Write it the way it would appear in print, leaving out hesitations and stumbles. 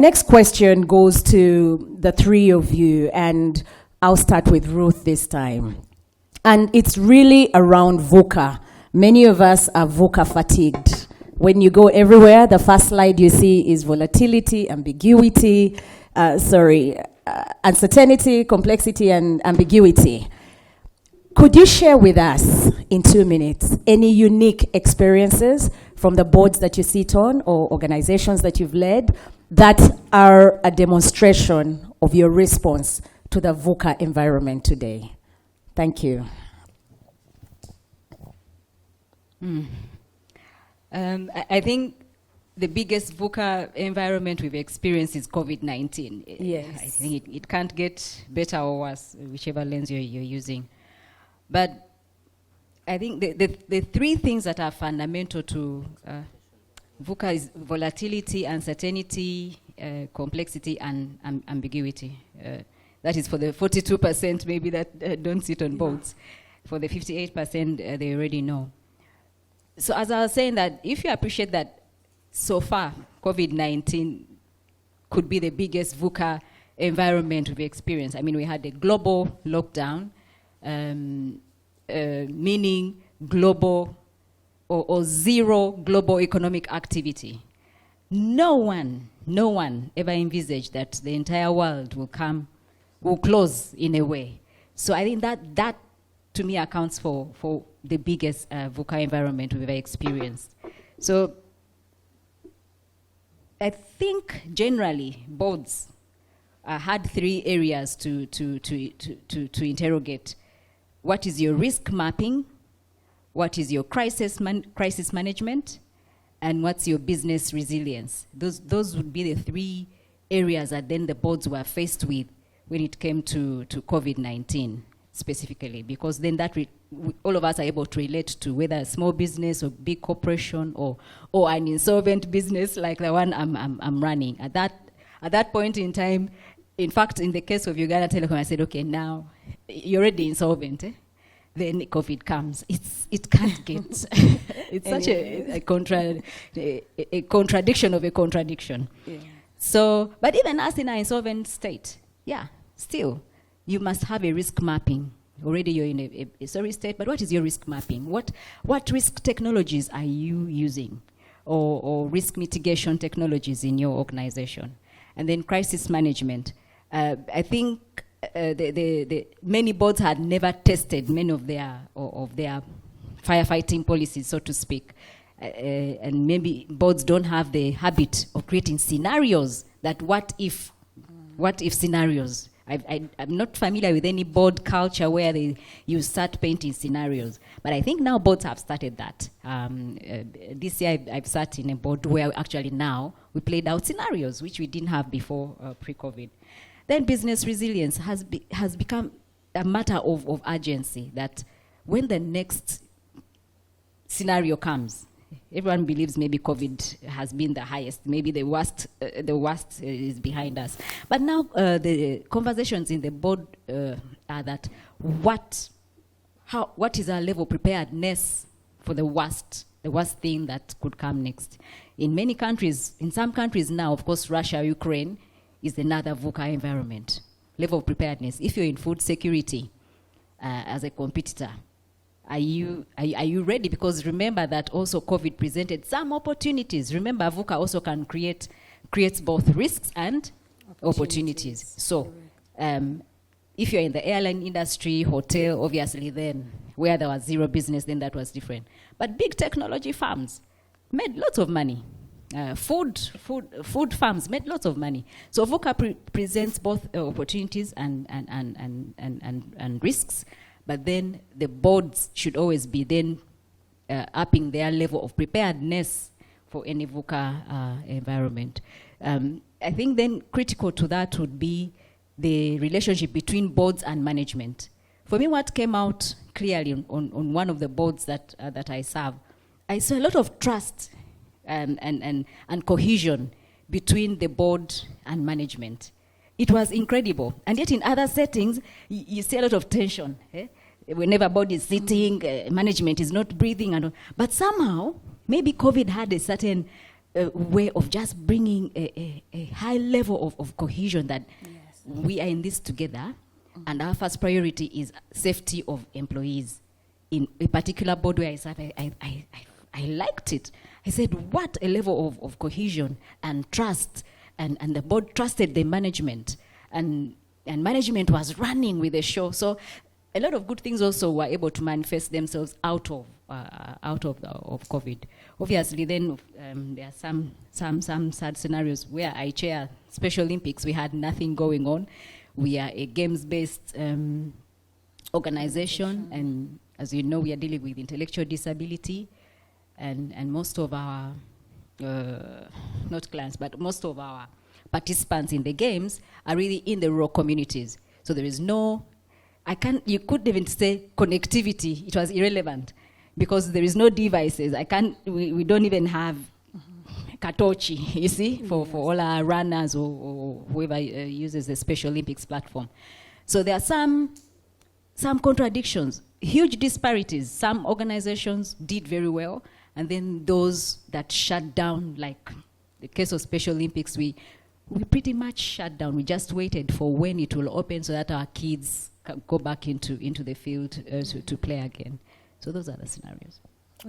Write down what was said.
Next question goes to the three of you, and I'll start with Ruth this time. And it's really around VUCA. Many of us are VUCA fatigued. When you go everywhere, the first slide you see is volatility, ambiguity, uncertainty, complexity, and ambiguity. Could you share with us, in 2 minutes, any unique experiences from the boards that you sit on or organizations that you've led that are a demonstration of your response to the VUCA environment today? Thank you. I think the biggest VUCA environment we've experienced is COVID-19. Yes. I think it can't get better or worse, whichever lens you're using. But I think the three things that are fundamental to VUCA is volatility, uncertainty, complexity, and ambiguity. That is for the 42% maybe that don't sit on boards. For the 58%, they already know. So as I was saying, that if you appreciate that so far, COVID-19 could be the biggest VUCA environment we've experienced. I mean, we had a global lockdown, meaning global or zero global economic activity. No one ever envisaged that the entire world will close in a way. So I think that to me accounts for the biggest VUCA environment we've ever experienced. So I think generally boards had three areas to interrogate. What is your risk mapping? What is your crisis management? And what's your business resilience? Those would be the three areas that then the boards were faced with when it came to COVID-19 specifically, because then all of us are able to relate to whether a small business or big corporation or an insolvent business like the one I'm running. At that point in time, in fact, in the case of Uganda Telecom, I said, okay, now you're already insolvent. Then COVID comes. It can't get. It's such a contradiction of a contradiction. Yeah. So, but even us in our insolvent state, still, you must have a risk mapping. Already you're in a sorry state, but what is your risk mapping? What risk technologies are you using, or risk mitigation technologies in your organization? And then crisis management. I think the many boards had never tested many of their firefighting policies, so to speak. And maybe boards don't have the habit of creating scenarios, that what if scenarios. I'm not familiar with any board culture where you start painting scenarios. But I think now boards have started that. This year I've sat in a board where actually now we played out scenarios, which we didn't have before pre-COVID. Then business resilience has become a matter of urgency, that when the next scenario comes, everyone believes maybe COVID has been the highest, maybe the worst is behind us. But now the conversations in the board are that what is our level of preparedness for the worst thing that could come next. In many countries, in some countries now, of course, Russia, Ukraine is another VUCA environment. Level of preparedness. If you're in food security as a competitor, are you ready? Because remember that also COVID presented some opportunities. Remember, VUCA also can creates both risks and opportunities. So if you're in the airline industry, hotel, obviously then where there was zero business, then that was different. But big technology firms made lots of money. Food farms made lots of money. So VUCA presents both opportunities and risks. But then the boards should always be then upping their level of preparedness for any VUCA environment. I think then critical to that would be the relationship between boards and management. For me, what came out clearly on one of the boards that I serve, I saw a lot of trust and cohesion between the board and management. It was incredible. And yet in other settings, you see a lot of tension. Whenever board is sitting, management is not breathing. But somehow, maybe COVID had a certain way of just bringing a high level of cohesion that we are in this together, and our first priority is safety of employees. In a particular board where I sat, I liked it. I said, what a level of cohesion and trust, and the board trusted the management, and management was running with the show. So a lot of good things also were able to manifest themselves out of COVID. Obviously, then there are some sad scenarios where I chair Special Olympics. We had nothing going on. We are a games-based organization, and as you know, we are dealing with intellectual disability, and most of our not clients, but most of our participants in the games are really in the rural communities. So there is no, you couldn't even say connectivity. It was irrelevant because there is no devices. We don't even have Katochi, you see, for all our runners or whoever uses the Special Olympics platform. So there are some contradictions, huge disparities. Some organizations did very well, and then those that shut down, like the case of Special Olympics, we pretty much shut down. We just waited for when it will open so that our kids can go back into the field to play again. So those are the scenarios.